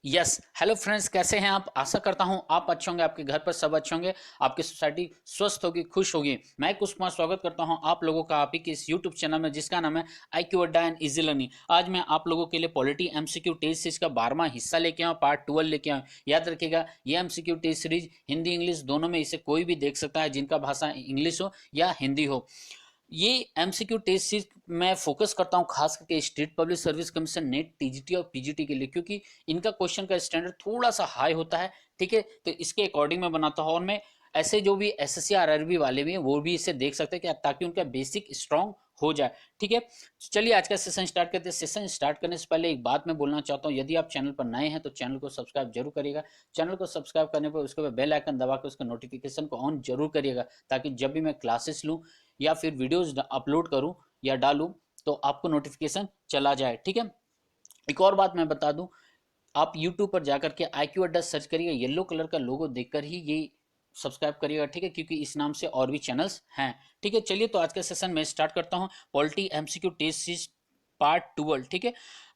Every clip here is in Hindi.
यस। हेलो फ्रेंड्स, कैसे हैं आप? आशा करता हूं आप अच्छे होंगे, आपके घर पर सब अच्छे होंगे, आपकी सोसाइटी स्वस्थ होगी, खुश होगी। मैं कुछ कुमार स्वागत करता हूं आप लोगों का आप ही के इस यूट्यूब चैनल में, जिसका नाम है IQ अड्डा एंड इजी लर्निंग। आज मैं आप लोगों के लिए पॉलिटी MCQ टेस्ट सीरीज का 12वां हिस्सा लेके आया, पार्ट 12 लेके आया। याद रखिएगा, ये MCQ test series Hindi English दोनों में इसे कोई भी देख सकता है, जिनका भाषा इंग्लिश हो या हिंदी हो। ये MCQ टेस्ट सीरीज मैं फोकस करता हूँ खास करके state public service commission net TGT और PGT के लिए, क्योंकि इनका क्वेश्चन का स्टैंडर्ड थोड़ा सा हाई होता है। ठीक है, तो इसके अकॉर्डिंग मैं बनाता हूँ, और मैं ऐसे जो भी SSC RRB वाले भी हैं वो भी इसे देख सकते हैं कि ताकि उनका बेसिक स्ट्रांग हो जाए। ठीक है, चलिए आज का सेशन स्टार्ट करते हैं। सेशन स्टार्ट करने से पहले एक बात मैं बोलना चाहता हूँ, यदि आप चैनल पर नए हैं तो चैनल को सब्सक्राइब जरूर करिएगा। चैनल को सब्सक्राइब करने पर उसके बाद बेल आइकन दबा के उसका नोटिफिकेशन को ऑन जरूर करिएगा, ताकि जब भी मैं क्लासेस लूँ या फिर वीडियोस अपलोड करूं या डालूं तो आपको नोटिफिकेशन चला जाए। ठीक है, एक और बात मैं बता दूं, आप YouTube पर जाकर के IQ अड्डा सर्च करिए, येलो कलर का लोगो देखकर ही ये सब्सक्राइब करिएगा। ठीक है, क्योंकि इस नाम से और भी चैनल्स हैं। ठीक है, चलिए तो आज का सेशन मैं स्टार्ट करता हूं। Polity MCQ test series part 12। ठीक है,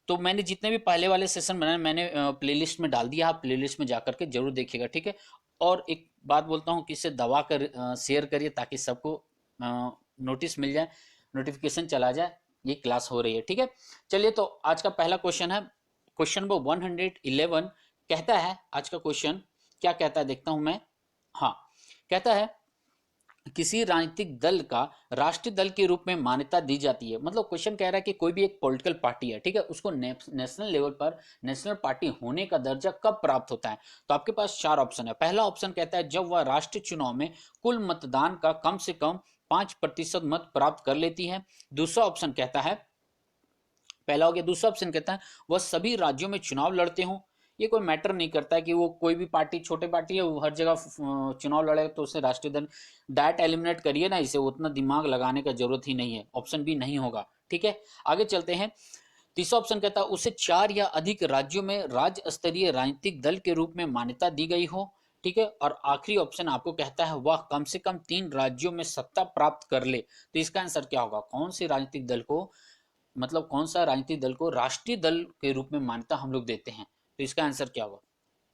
तो मैंने जितने भी पहले वाले सेशन बनाए मैंने प्लेलिस्ट में डाल दिया, आप प्लेलिस्ट में जाकर के जरूर देखिएगा। ठीक है, और एक बात बोलता हूँ कि इसे दबा कर शेयर करिए, ताकि सबको नोटिस मिल जाए, नोटिफिकेशन चला जाए ये क्लास हो रही है। ठीक है, चलिए तो आज का पहला क्वेश्चन है, क्वेश्चन नंबर 111। कहता है आज का क्वेश्चन, क्या कहता है देखता हूं मैं। हाँ, कहता है किसी राजनीतिक दल का राष्ट्रीय दल के रूप में मान्यता दी जाती है। मतलब क्वेश्चन कह रहा है कि कोई भी एक पॉलिटिकल पार्टी है, ठीक है, उसको नेशनल लेवल पर नेशनल पार्टी होने का दर्जा कब प्राप्त होता है। तो आपके पास चार ऑप्शन है। पहला ऑप्शन कहता है जब वह राष्ट्रीय चुनाव में कुल मतदान का कम से कम 5% मत प्राप्त कर लेती है। दूसरा ऑप्शन कहता है, पहला हो गया, दूसरा ऑप्शन कहता है वह सभी राज्यों में चुनाव लड़ते हो। ये कोई मैटर नहीं करता है कि वो कोई भी पार्टी, छोटे पार्टी है, वो हर जगह चुनाव लड़े तो उसे राष्ट्रीय दल डायरेक्ट एलिमिनेट करिए ना, इसे उतना दिमाग लगाने का जरूरत ही नहीं है। ऑप्शन बी नहीं होगा। ठीक है, आगे चलते हैं। तीसरा ऑप्शन कहता है उसे 4 या अधिक राज्यों में राज्य स्तरीय राजनीतिक दल के रूप में मान्यता दी गई हो। ठीक है, और आखिरी ऑप्शन आपको कहता है वह कम से कम 3 राज्यों में सत्ता प्राप्त कर ले। तो इसका आंसर क्या होगा? कौन से राजनीतिक दल को, मतलब कौन सा राजनीतिक दल को राष्ट्रीय दल के रूप में मान्यता हम लोग देते हैं? तो इसका आंसर क्या होगा,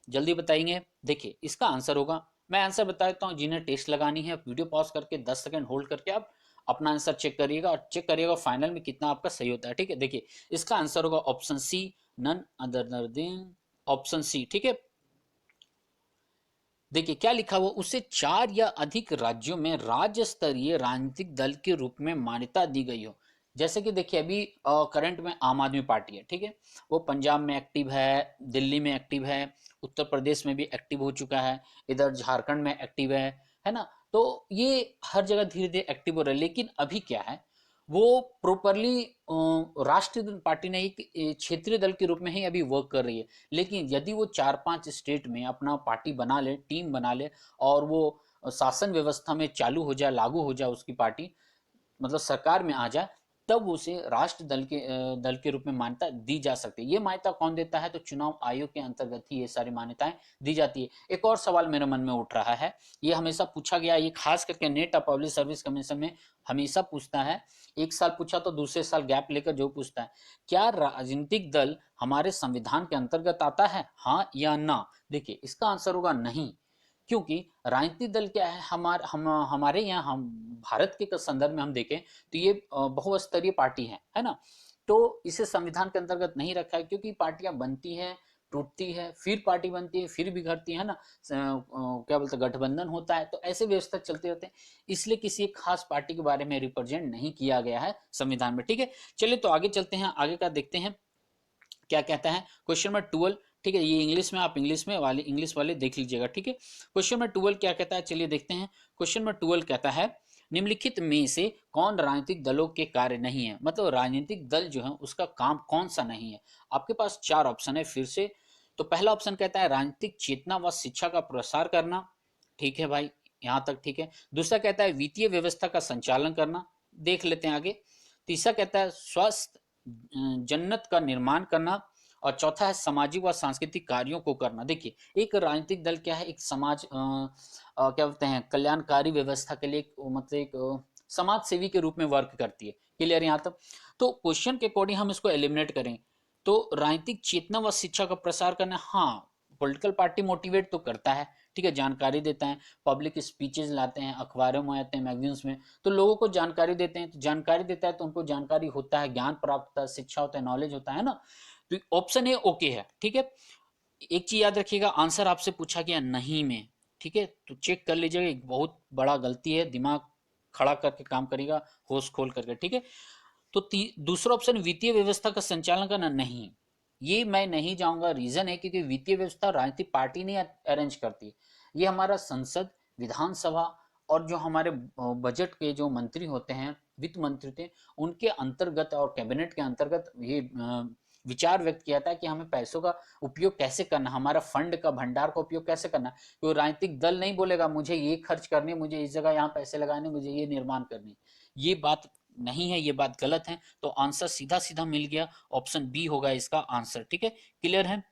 जल्दी बताएंगे। देखिए इसका आंसर होगा, मैं आंसर बता देता हूँ। जिन्हें टेस्ट लगानी है वीडियो पॉज करके 10 सेकंड होल्ड करके आप अपना आंसर चेक करिएगा, और चेक करिएगा फाइनल में कितना आपका सही होता है। ठीक है, देखिए इसका आंसर होगा option C, none other than option C. ठीक है, देखिए क्या लिखा हुआ, उसे 4 या अधिक राज्यों में राज्य स्तरीय राजनीतिक दल के रूप में मान्यता दी गई हो। जैसे कि देखिए अभी करंट में आम आदमी पार्टी है, ठीक है, वो पंजाब में एक्टिव है, दिल्ली में एक्टिव है, उत्तर प्रदेश में भी एक्टिव हो चुका है, इधर झारखंड में एक्टिव है ना। तो ये हर जगह धीरे धीरे एक्टिव हो रहा है। लेकिन अभी क्या है, वो प्रॉपरली राष्ट्रीय पार्टी नहीं, क्षेत्रीय दल के रूप में ही अभी वर्क कर रही है। लेकिन यदि वो 4-5 स्टेट में अपना पार्टी बना ले, टीम बना ले, और वो शासन व्यवस्था में चालू हो जाए, लागू हो जाए उसकी पार्टी, मतलब सरकार में आ जाए, तब उसे राष्ट्र दल के रूप में मान्यता दी जा सकती है। ये मान्यता कौन देता है? तो चुनाव आयोग के अंतर्गत ही ये सारी मान्यताएं दी जाती है। एक और सवाल मेरे मन में उठ रहा है, ये हमेशा पूछा गया, ये खास करके नेट और पब्लिक सर्विस कमीशन में हमेशा पूछता है। एक साल पूछा तो दूसरे साल गैप लेकर जो पूछता है, क्या राजनीतिक दल हमारे संविधान के अंतर्गत आता है, हाँ या ना? देखिए इसका आंसर होगा नहीं। क्योंकि राजनीतिक दल क्या है, हमारे यहाँ, हम भारत के संदर्भ में हम देखें तो ये बहुस्तरीय पार्टी है ना। तो इसे संविधान के अंतर्गत नहीं रखा है, क्योंकि पार्टियां बनती हैं, टूटती है, फिर पार्टी बनती है, फिर बिगड़ती है ना, क्या बोलते हैं, गठबंधन होता है, तो ऐसे व्यवस्था चलते रहते हैं। इसलिए किसी एक खास पार्टी के बारे में रिप्रेजेंट नहीं किया गया है संविधान में। ठीक है, चलिए तो आगे चलते हैं, आगे का देखते हैं क्या कहता है क्वेश्चन नंबर 12। ठीक है, ये इंग्लिश में, आप इंग्लिश वाले देख लीजिएगा। ठीक है, क्वेश्चन नंबर 12 क्या कहता है, चलिए देखते हैं। क्वेश्चन नंबर 12 कहता है निम्नलिखित में से कौन राजनीतिक दलों के कार्य नहीं है। मतलब राजनीतिक दल जो है उसका काम कौन सा नहीं है। आपके पास चार ऑप्शन है फिर से। तो पहला ऑप्शन कहता है राजनीतिक चेतना व शिक्षा का प्रसार करना। ठीक है भाई, यहां तक ठीक है। दूसरा कहता है वित्तीय व्यवस्था का संचालन करना, देख लेते हैं आगे। तीसरा कहता है स्वस्थ जन्नत का निर्माण करना। और चौथा है सामाजिक व सांस्कृतिक कार्यों को करना। देखिए एक राजनीतिक दल क्या है, एक समाज क्या बोलते हैं, कल्याणकारी व्यवस्था के लिए मतलब एक समाज सेवी के रूप में वर्क करती है। क्लियर यहाँ तक? तो क्वेश्चन के अकॉर्डिंग हम इसको एलिमिनेट करें, तो राजनीतिक चेतना व शिक्षा का प्रसार करना, हाँ पॉलिटिकल पार्टी मोटिवेट तो करता है, ठीक है, जानकारी देता है, पब्लिक स्पीचेस लाते हैं, अखबारों में आते हैं, मैगजीन्स में, तो लोगों को जानकारी देते हैं, तो जानकारी देता है तो उनको जानकारी होता है, ज्ञान प्राप्त होता है, शिक्षा होता है, नॉलेज होता है ना। तो ऑप्शन ए ओके है, ठीक है। एक चीज याद रखिएगा, आंसर आपसे पूछा गया नहीं में, ठीक है, तो चेक कर लीजिएगा, एक बहुत बड़ा गलती है, दिमाग खड़ा करके काम करेगा, होश खोल करके, ठीक है। तो दूसरा ऑप्शन वित्तीय व्यवस्था का संचालन करना, नहीं, ये मैं नहीं जाऊंगा। रीजन है क्योंकि वित्तीय व्यवस्था राजनीतिक पार्टी नहीं अरेंज करती, ये हमारा संसद, विधानसभा और जो हमारे बजट के जो मंत्री होते हैं, वित्त मंत्री थे, उनके अंतर्गत और कैबिनेट के अंतर्गत ये विचार व्यक्त किया था कि हमें पैसों का उपयोग कैसे करना, हमारा फंड का भंडार का उपयोग कैसे करना। तो राजनीतिक दल नहीं बोलेगा मुझे ये खर्च करने, मुझे इस जगह यहाँ पैसे लगाने, मुझे ये निर्माण करने, ये बात नहीं है, ये बात गलत है। तो आंसर सीधा सीधा मिल गया, ऑप्शन बी होगा इसका आंसर, ठीक है, क्लियर है।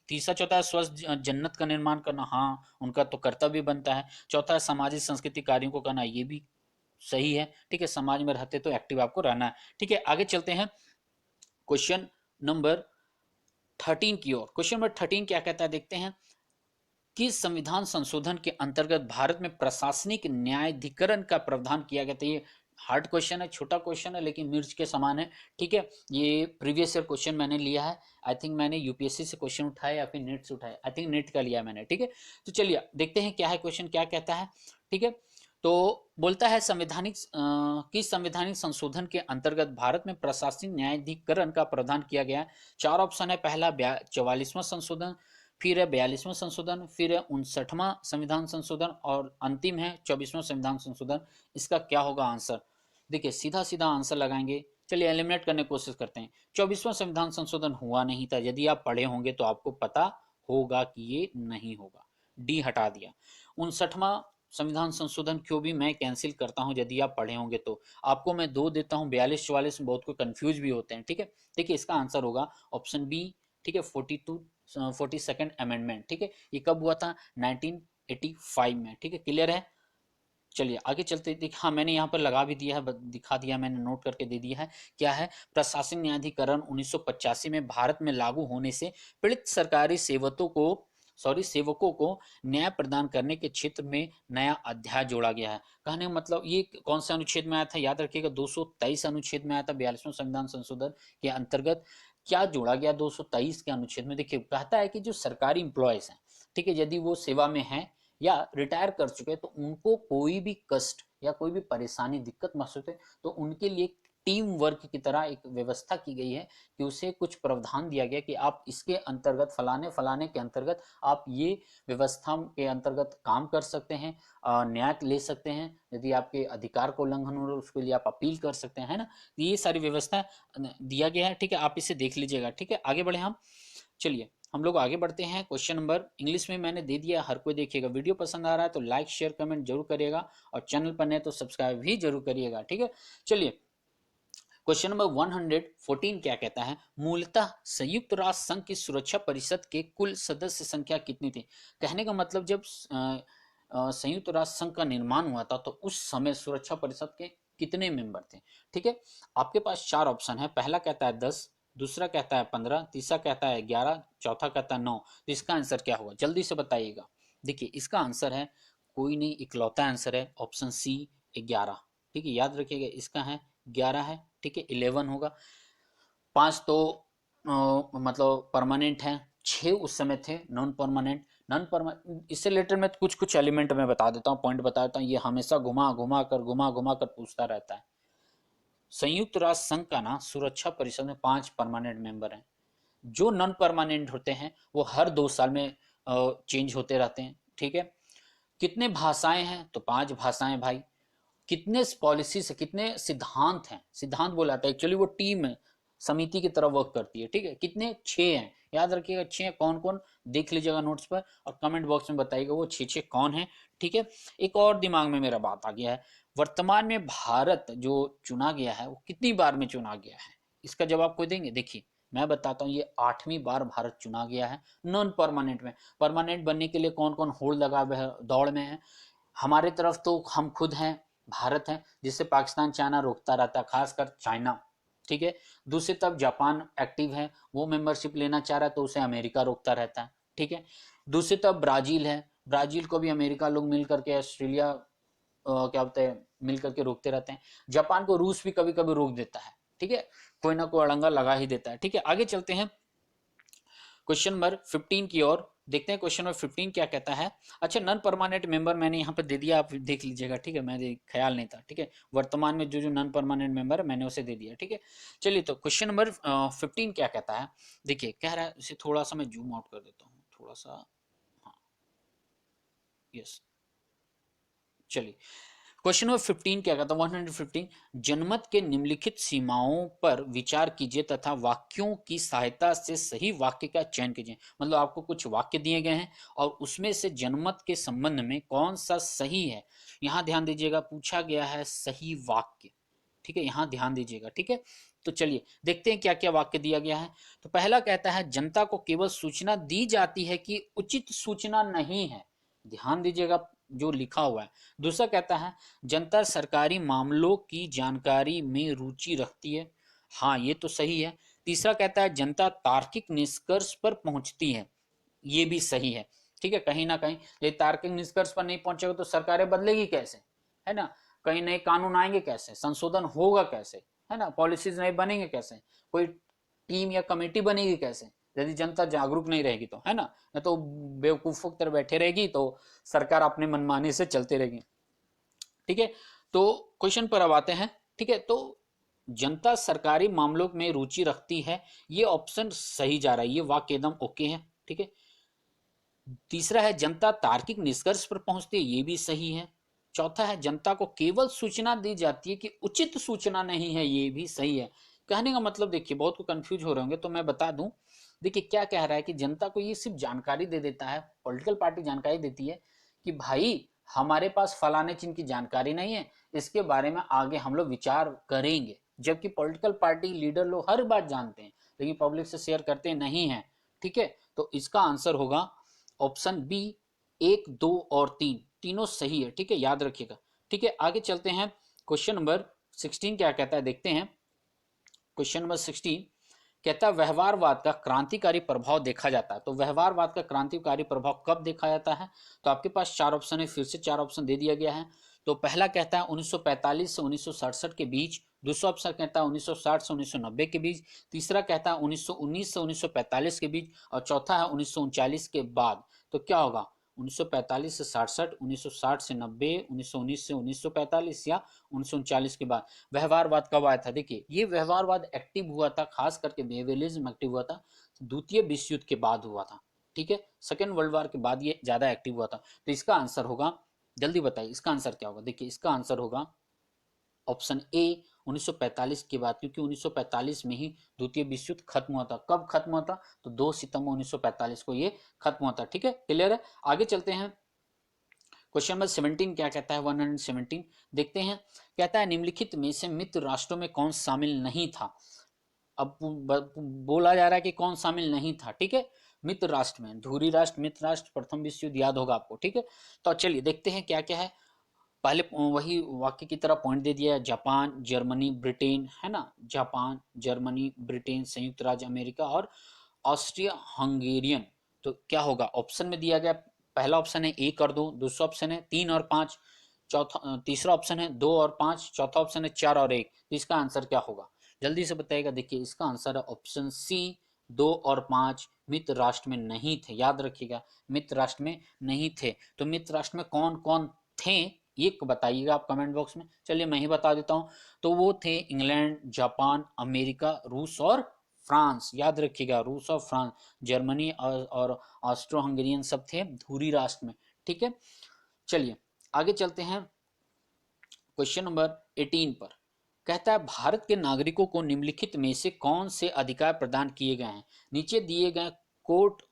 तीसरा चौथा है स्वस्थ जन्नत का निर्माण करना, हाँ उनका तो कर्तव्य बनता है। चौथा है सामाजिक सांस्कृतिक कार्यों को करना, ये भी सही है, ठीक है, समाज में रहते तो एक्टिव आपको रहना है, ठीक है। आगे चलते हैं क्वेश्चन नंबर 13 की ओर। क्वेश्चन नंबर 13 क्या कहता है, देखते हैं कि संविधान संशोधन के अंतर्गत भारत में प्रशासनिक न्यायाधिकरण का प्रावधान किया गया था। ये हार्ड क्वेश्चन है, छोटा क्वेश्चन है, लेकिन मिर्च के समान है, ठीक है। ये प्रीवियस ईयर क्वेश्चन मैंने लिया है, आई थिंक मैंने यूपीएससी से क्वेश्चन उठाया या फिर नेट से उठाया, आई थिंक नेट का लिया मैंने, ठीक है। तो चलिए देखते हैं क्या है क्वेश्चन, क्या कहता है, ठीक है। तो बोलता है संवैधानिक संशोधन के अंतर्गत भारत में प्रशासनिक न्यायाधिकरण का प्रावधान किया गया है। चार ऑप्शन है, पहला 44वां संशोधन, फिर है 42वां संशोधन, फिर है 59वां संविधान संशोधन और अंतिम है 24वां संविधान संशोधन। इसका क्या होगा आंसर, देखिए सीधा सीधा आंसर लगाएंगे। चलिए एलिमिनेट करने की कोशिश करते हैं। 24वां संविधान संशोधन हुआ नहीं था, यदि आप पढ़े होंगे तो आपको पता होगा कि ये नहीं होगा, डी हटा दिया। 59वां संविधान संशोधन क्यों भी मैं कैंसिल करता हूं, यदि आप पढ़े होंगे तो। आपको मैं दो देता हूं, 42 44 में बहुत कोई कंफ्यूज भी होते हैं, ठीक है। देखिए इसका आंसर होगा ऑप्शन बी, ठीक है, 42nd अमेंडमेंट, ठीक है। ये कब हुआ था, 1985 में, ठीक है, क्लियर है। चलिए आगे चलते, देख हाँ मैंने यहाँ पर लगा भी दिया है, दिखा दिया मैंने, नोट करके दे दिया है। क्या है, प्रशासनिक न्यायाधिकरण 1985 में भारत में लागू होने से पीड़ित सरकारी सेवकों को न्याय प्रदान करने के क्षेत्र में नया अध्याय जोड़ा गया है। कहने का मतलब ये कौन से अनुच्छेद में आया था, याद रखिएगा 223 अनुच्छेद में आया था, 42वां संविधान संशोधन के अंतर्गत। क्या जोड़ा गया 223 के अनुच्छेद में, देखिए कहता है कि जो सरकारी इंप्लॉयज हैं, ठीक है, यदि वो सेवा में हैं या रिटायर कर चुके हैं, तो उनको कोई भी कष्ट या कोई भी परेशानी दिक्कत महसूस है, तो उनके लिए टीम वर्क की तरह एक व्यवस्था की गई है कि उसे कुछ प्रावधान दिया गया कि आप इसके अंतर्गत फलाने फलाने के अंतर्गत आप ये व्यवस्था के अंतर्गत काम कर सकते हैं, न्याय ले सकते हैं, यदि आपके अधिकार को उल्लंघन हो उसके लिए आप अपील कर सकते हैं, है ना। ये सारी व्यवस्था दिया गया है, ठीक है, आप इसे देख लीजिएगा, ठीक है। आगे बढ़े हम, चलिए हम लोग आगे बढ़ते हैं। क्वेश्चन नंबर इंग्लिश में मैंने दे दिया, हर कोई देखिएगा। वीडियो पसंद आ रहा है तो लाइक शेयर कमेंट जरूर करिएगा, और चैनल पर नए तो सब्सक्राइब भी जरूर करिएगा, ठीक है। चलिए क्वेश्चन नंबर 114 क्या कहता है, मूलतः संयुक्त राष्ट्र संघ की सुरक्षा परिषद के कुल सदस्य संख्या कितनी थी। कहने का मतलब जब संयुक्त राष्ट्र संघ का निर्माण हुआ था तो उस समय सुरक्षा परिषद के कितने मेंबर थे, ठीक है। आपके पास चार ऑप्शन है, पहला कहता है 10, दूसरा कहता है 15, तीसरा कहता है 11, चौथा कहता है 9। तो इसका आंसर क्या होगा, जल्दी से बताइएगा। देखिए इसका आंसर है, कोई नहीं, इकलौता आंसर है ऑप्शन सी 11, ठीक है, याद रखिएगा इसका है 11 है, ठीक है, 11 होगा। 5 तो मतलब परमानेंट है, 6 उस समय थे नॉन परमानेंट। नॉन परमानेंट इससे रिलेटेड मैं कुछ कुछ एलिमेंट में बता देता हूँ, पॉइंट बता देता हूँ, ये हमेशा घुमा घुमा कर पूछता रहता है। संयुक्त राष्ट्र संघ का ना सुरक्षा परिषद में 5 परमानेंट मेंबर हैं, जो नॉन परमानेंट होते हैं वो हर 2 साल में चेंज होते रहते हैं, ठीक है। कितने भाषाएं हैं, तो 5 भाषाएं भाई। कितने पॉलिसी से, कितने सिद्धांत हैं, सिद्धांत बोला था एक्चुअली, वो टीम है, समिति की तरह वर्क करती है, ठीक है। कितने, 6 हैं, याद रखिएगा 6 हैं, कौन कौन देख लीजिएगा नोट्स पर, और कमेंट बॉक्स में बताइएगा वो 6 कौन है, ठीक है। एक और दिमाग में मेरा बात आ गया है, वर्तमान में भारत जो चुना गया है वो कितनी बार में चुना गया है, इसका जवाब कोई देंगे। देखिए मैं बताता हूँ, ये 8वीं बार भारत चुना गया है नॉन परमानेंट में। परमानेंट बनने के लिए कौन कौन होड़ लगा हुआ है, दौड़ में है। हमारे तरफ तो हम खुद हैं, भारत है, जिससे पाकिस्तान चाइना रोकता रहता है, खासकर चाइना, ठीक है। दूसरी तरफ जापान एक्टिव है, वो मेंबरशिप लेना चाह रहा है तो उसे अमेरिका रोकता रहता है, ठीक है। दूसरी तरफ ब्राजील है, ब्राजील को भी अमेरिका लोग मिल करके, ऑस्ट्रेलिया क्या बोलते हैं, मिल करके रोकते रहते हैं। जापान को रूस भी कभी कभी रोक देता है, ठीक है, कोई ना कोई अड़ंगा लगा ही देता है, ठीक है। आगे चलते हैं क्वेश्चन नंबर 15 की ओर, देखते हैं क्वेश्चन नंबर 15 क्या कहता है। अच्छा, नॉन परमानेंट मेंबर मैंने यहाँ पे दे दिया, आप देख लीजिएगा, ठीक है, मैं ख्याल नहीं था, ठीक है। वर्तमान में जो जो नॉन परमानेंट मेंबर है मैंने उसे दे दिया, ठीक है। चलिए, तो क्वेश्चन नंबर 15 क्या कहता है, देखिए कह रहा है, इसे थोड़ा सा मैं जूम आउट कर देता हूँ, थोड़ा सा, हाँ, यस। चलिए, क्वेश्चन नंबर 15 क्या कहता है, 115, जनमत के निम्नलिखित सीमाओं पर विचार कीजिए तथा वाक्यों की सहायता से सही वाक्य का चयन कीजिए। मतलब आपको कुछ वाक्य दिए गए हैं और उसमें से जनमत के संबंध में कौन सा सही है, यहां ध्यान दीजिएगा, पूछा गया है सही वाक्य, ठीक है, यहां ध्यान दीजिएगा, ठीक है। तो चलिए देखते हैं क्या क्या वाक्य दिया गया है। तो पहला कहता है, जनता को केवल सूचना दी जाती है कि उचित सूचना नहीं है, ध्यान दीजिएगा जो लिखा हुआ है। दूसरा कहता है, जनता सरकारी मामलों की जानकारी में रुचि रखती है, हाँ ये तो सही है। तीसरा कहता है, जनता तार्किक निष्कर्ष पर पहुंचती है, ये भी सही है, ठीक है। कहीं ना कहीं ये तार्किक निष्कर्ष पर नहीं पहुंचेगा तो सरकारें बदलेगी कैसे, है ना, कहीं नए कानून आएंगे कैसे, संशोधन होगा कैसे, है ना, पॉलिसीज नए बनेंगे कैसे, कोई टीम या कमेटी बनेगी कैसे, यदि जनता जागरूक नहीं रहेगी तो, है ना तो बेवकूफों की तरह बैठे रहेगी तो सरकार अपने मनमाने से चलते रहेगी, ठीक है। तो क्वेश्चन पर अब आते हैं, ठीक है। तो जनता सरकारी मामलों में रुचि रखती है, ये ऑप्शन सही जा रहा है, ये वाक्य एकदम ओके है, ठीक है। तीसरा है, जनता तार्किक निष्कर्ष पर पहुंचती है, ये भी सही है। चौथा है, जनता को केवल सूचना दी जाती है कि उचित सूचना नहीं है, ये भी सही है। कहने का मतलब देखिए, बहुत को कंफ्यूज हो रहे होंगे तो मैं बता दूं, देखिए क्या कह रहा है कि जनता को ये सिर्फ जानकारी दे देता है, पॉलिटिकल पार्टी जानकारी देती है कि भाई हमारे पास फलाने चीज की जानकारी नहीं है, इसके बारे में आगे हम लोग विचार करेंगे, जबकि पॉलिटिकल पार्टी लीडर लोग हर बात जानते हैं लेकिन पब्लिक से शेयर करते नहीं है, ठीक है। तो इसका आंसर होगा ऑप्शन बी, 1, 2 और 3 तीनों सही है, ठीक है, याद रखिएगा, ठीक है। आगे चलते हैं, क्वेश्चन नंबर 16 क्या कहता है, देखते हैं। क्वेश्चन नंबर 16 कहता है, व्यवहारवाद का क्रांतिकारी प्रभाव देखा जाता है। तो व्यवहारवाद का क्रांतिकारी प्रभाव कब देखा जाता है, तो आपके पास चार ऑप्शन है, फिर से चार ऑप्शन दे दिया गया है। तो पहला कहता है 1945 से 1967 के बीच, दूसरा ऑप्शन कहता है 1960 से 1990 के बीच, तीसरा कहता है 1919 से 1945 के बीच, और चौथा है 1939 के बाद। तो क्या होगा, 1945 से 67, 1960 से 90, 1919 से 1945 या 1939 के बाद। व्यवहारवाद कब आया था, देखिए ये व्यवहारवाद एक्टिव हुआ था, खास करके बिहेवियरलिज्म एक्टिव हुआ था द्वितीय विश्व युद्ध के बाद हुआ था, ठीक है, सेकेंड वर्ल्ड वॉर के बाद ये ज्यादा एक्टिव हुआ था। तो इसका आंसर होगा, जल्दी बताइए इसका आंसर क्या होगा, देखिए इसका आंसर होगा ऑप्शन ए, 1945 के बाद, क्योंकि 1945 में ही द्वितीय विश्व युद्ध खत्म हुआ था। कब खत्म हुआ था, तो 2 सितंबर 1945 को ये खत्म हुआ था, ठीक है, क्लियर है। आगे चलते हैं, क्वेश्चन नंबर 17 क्या कहता है, 117 देखते हैं। कहता है, निम्नलिखित में से मित्र राष्ट्रों में कौन शामिल नहीं था। अब बोला जा रहा है कि कौन शामिल नहीं था, ठीक है। मित्र राष्ट्र में धुरी राष्ट्र, मित्र राष्ट्र, प्रथम विश्व युद्ध याद होगा आपको, ठीक है। तो चलिए देखते हैं क्या क्या है। पहले वही वाक्य की तरह पॉइंट दे दिया है, जापान, जर्मनी, ब्रिटेन, है ना, जापान, जर्मनी, ब्रिटेन, संयुक्त राज्य अमेरिका और ऑस्ट्रिया हंगेरियन। तो क्या होगा, ऑप्शन में दिया गया, पहला ऑप्शन है 1 और 2, दूसरा ऑप्शन है 3 और 5, चौथा तीसरा ऑप्शन है 2 और 5, चौथा ऑप्शन है 4 और 1। तो इसका आंसर क्या होगा, जल्दी से बताइएगा। देखिए इसका आंसर है ऑप्शन सी, 2 और 5 मित्र राष्ट्र में नहीं थे, याद रखिएगा मित्र राष्ट्र में नहीं थे। तो मित्र राष्ट्र में कौन कौन थे ये बताइएगा आप कमेंट बॉक्स में, चलिए मैं ही बता देता हूं। तो वो थे इंग्लैंड, जापान, अमेरिका, रूस और फ्रांस, याद रखिएगा रूस और फ्रांस, जर्मनी और ऑस्ट्रो हंगेरियन सब थे धुरी राष्ट्र में, ठीक है। चलिए आगे चलते हैं, क्वेश्चन नंबर 18 पर कहता है, भारत के नागरिकों को निम्नलिखित में से कौन से अधिकार प्रदान किए गए हैं, नीचे दिए गए कोट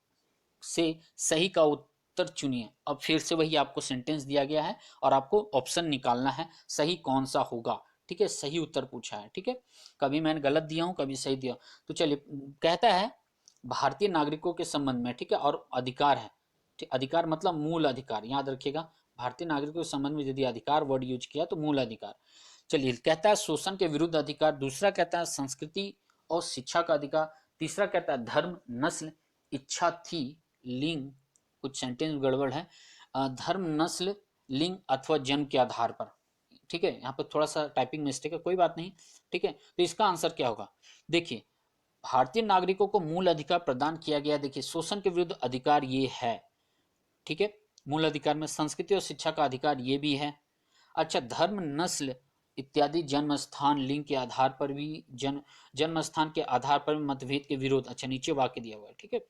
से सही का उत्तर चुनिए। अब फिर से वही आपको सेंटेंस दिया गया है और आपको ऑप्शन निकालना है सही कौन सा होगा, ठीक है, सही उत्तर पूछा है, ठीक है, कभी मैंने गलत दिया हूं कभी सही दिया। तो चलिए, कहता है भारतीय नागरिकों के संबंध में, ठीक है, और अधिकार है, ठीक, अधिकार मतलब मूल अधिकार, याद रखिएगा भारतीय नागरिकों के संबंध में यदि अधिकार वर्ड यूज किया तो मूल अधिकार। चलिए, कहता है शोषण के विरुद्ध अधिकार, दूसरा कहता है संस्कृति और शिक्षा का अधिकार, तीसरा कहता है धर्म, नस्ल, इच्छा थी, लिंग, कुछ सेंटेंस गड़बड़ है, धर्म, नस्ल, लिंग अथवा जन्म के आधार पर। ठीक है, यहाँ पर थोड़ा सा टाइपिंग मिस्टेक है, कोई बात नहीं। ठीक है, तो इसका आंसर क्या होगा? देखिए, भारतीय नागरिकों को मूल अधिकार प्रदान किया गया। देखिए, शोषण के विरुद्ध अधिकार ये है। ठीक है, मूल अधिकार में संस्कृति और शिक्षा का अधिकार ये भी है। अच्छा, धर्म, नस्ल इत्यादि, जन्म स्थान, लिंग के आधार पर भी, जन्म स्थान के आधार पर भी मतभेद के विरोध। अच्छा, नीचे वाक्य दिया हुआ है, ठीक है,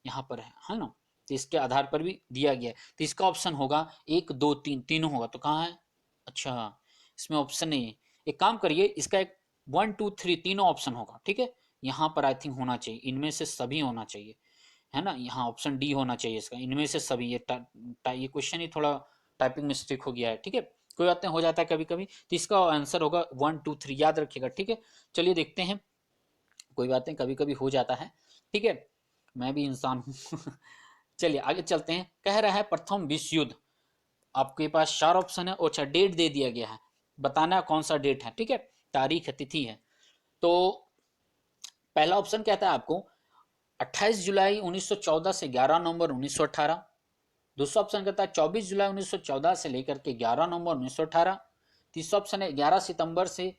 यहाँ पर है ना, तो इसके आधार पर भी दिया गया है, तो इसका ऑप्शन होगा 1 2 3, तीनों होगा। तो कहाँ है? अच्छा, इसमें ऑप्शन नहीं है। एक काम करिए, इसका एक 1 2 3 तीनों ऑप्शन होगा। ठीक है, यहाँ पर आई थिंक होना चाहिए, इनमें से सभी होना चाहिए, है ना, यहाँ ऑप्शन डी होना चाहिए इसका, इनमें से सभी। ये क्वेश्चन ही थोड़ा टाइपिंग मिस्टेक हो गया है। ठीक है, कोई बात नहीं, हो जाता है कभी कभी। तो इसका आंसर होगा 1 2 3, याद रखिएगा। ठीक है, चलिए देखते हैं, कोई बात नहीं, कभी कभी हो जाता है। ठीक है, मैं भी इंसान हूँ। चलिए आगे चलते हैं। कह रहा है प्रथम विश्व युद्ध, आपके पास 4 ऑप्शन है। अच्छा, डेट दे दिया गया है, बताना है कौन सा डेट है। ठीक है, तारीख है, तिथि है। तो पहला ऑप्शन कहता है आपको 28 जुलाई 1914 से 11 नवंबर 1918। दूसरा ऑप्शन कहता है 24 जुलाई 1914 से लेकर के 11 नवंबर 1918। तीसरा ऑप्शन है 11 सितंबर से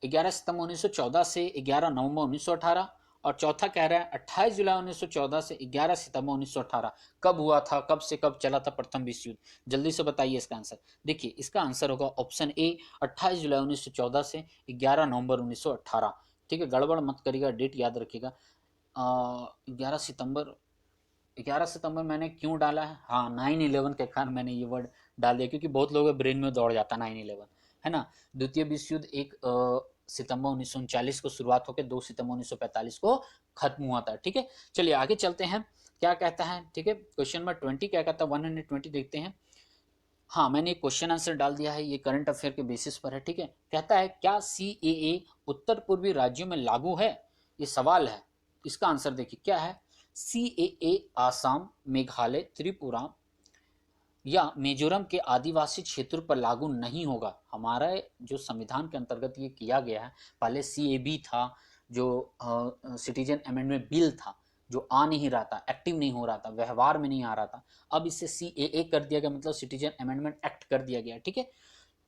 1914 से 11 नवंबर 1918। और चौथा कह रहा है 28 जुलाई 1914 से 11 सितंबर 1918। कब हुआ था, कब से कब चला था प्रथम विश्व युद्ध? जल्दी से बताइए इसका आंसर। देखिए, इसका आंसर होगा ऑप्शन ए, 28 जुलाई 1914 से 11 नवंबर 1918। ठीक है, गड़बड़ मत करिएगा, डेट याद रखिएगा। 11 सितंबर, 11 सितंबर मैंने क्यों डाला है? हाँ, 9/11 के कारण मैंने ये वर्ड डाल दिया, क्योंकि बहुत लोगों के ब्रेन में दौड़ जाता 9/11, है ना। द्वितीय विश्व युद्ध 1 सितंबर 1939 को शुरुआत होकर 2 सितंबर 1945 को खत्म हुआ था। ठीक है, चलिए आगे चलते हैं, क्या कहता है। ठीक है, क्वेश्चन नंबर 20 क्या कहता है, 120 देखते हैं। हाँ, मैंने एक क्वेश्चन आंसर डाल दिया है, ये करंट अफेयर के बेसिस पर है। ठीक है, कहता है क्या CAA उत्तर पूर्वी राज्यों में लागू है? ये सवाल है। इसका आंसर देखिए क्या है। CAA आसाम, मेघालय, त्रिपुरा या मिजोरम के आदिवासी क्षेत्रों पर लागू नहीं होगा। हमारा जो संविधान के अंतर्गत ये किया गया है, पहले CAB था, जो सिटीजन अमेंडमेंट बिल था, जो आ नहीं रहा था, एक्टिव नहीं हो रहा था, व्यवहार में नहीं आ रहा था। अब इसे CAA कर दिया गया, मतलब सिटीजन अमेंडमेंट एक्ट कर दिया गया। ठीक है,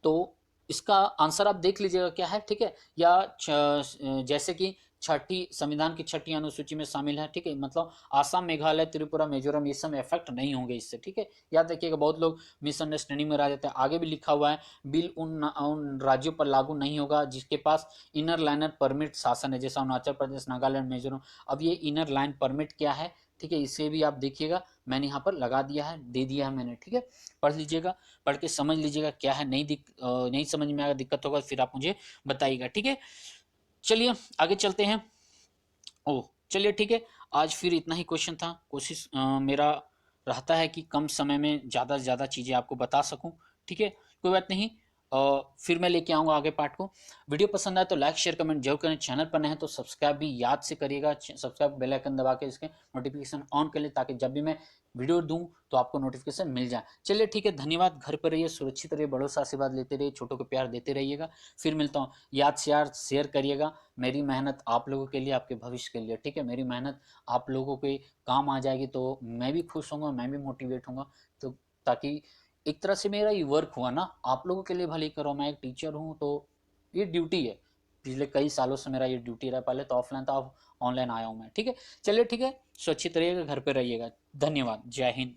तो इसका आंसर आप देख लीजिएगा क्या है। ठीक है, या जैसे कि छठी, संविधान की छठी अनुसूची में शामिल है। ठीक है, मतलब आसाम, मेघालय, त्रिपुरा, मिजोरम ये सब इफेक्ट नहीं होंगे इससे। ठीक है, याद रखिएगा, बहुत लोग मिसअंडरस्टैंडिंग में रह जाते हैं। आगे भी लिखा हुआ है, बिल उन राज्यों पर लागू नहीं होगा जिसके पास इनर लाइनर परमिट शासन है, जैसा अरुणाचल प्रदेश, नागालैंड, मिजोरम। अब ये इनर लाइन परमिट क्या है? ठीक है, इसे भी आप देखिएगा, मैंने यहाँ पर लगा दिया है, दे दिया है मैंने। ठीक है, पढ़ लीजिएगा, पढ़ के समझ लीजिएगा क्या है। नहीं समझ में आएगा, दिक्कत होगा, फिर आप मुझे बताइएगा। ठीक है, चलिए आगे चलते हैं। ओह, चलिए ठीक है, आज फिर इतना ही क्वेश्चन था। कोशिश मेरा रहता है कि कम समय में ज़्यादा से ज़्यादा चीज़ें आपको बता सकूं। ठीक है, कोई बात नहीं, फिर मैं लेके आऊँगा आगे पार्ट को। वीडियो पसंद आए तो लाइक शेयर कमेंट जरूर करें। चैनल पर नए हैं तो सब्सक्राइब भी याद से करिएगा, सब्सक्राइब बेल आइकन दबा के इसके नोटिफिकेशन ऑन कर ले, ताकि जब भी मैं वीडियो दूं तो आपको नोटिफिकेशन मिल जाए। चलिए ठीक है, धन्यवाद। घर पर रहिए, सुरक्षित रहिए, बड़ों से आशीर्वाद लेते रहिए, छोटों को प्यार देते रहिएगा। फिर मिलता हूँ, याद से यार शेयर करिएगा। मेरी मेहनत आप लोगों के लिए, आपके भविष्य के लिए। ठीक है, मेरी मेहनत आप लोगों के काम आ जाएगी तो मैं भी खुश होऊंगा, मैं भी मोटिवेट होऊंगा। तो ताकि एक तरह से मेरा ये वर्क हुआ ना, आप लोगों के लिए भले ही करो। मैं एक टीचर हूँ, तो ये ड्यूटी है। पिछले कई सालों से मेरा ये ड्यूटी रहा, पहले तो ऑफलाइन था, अब ऑनलाइन आया हूँ मैं। ठीक है, चलिए ठीक है, सुरक्षित रहिएगा, घर पे रहिएगा। धन्यवाद, जय हिंद।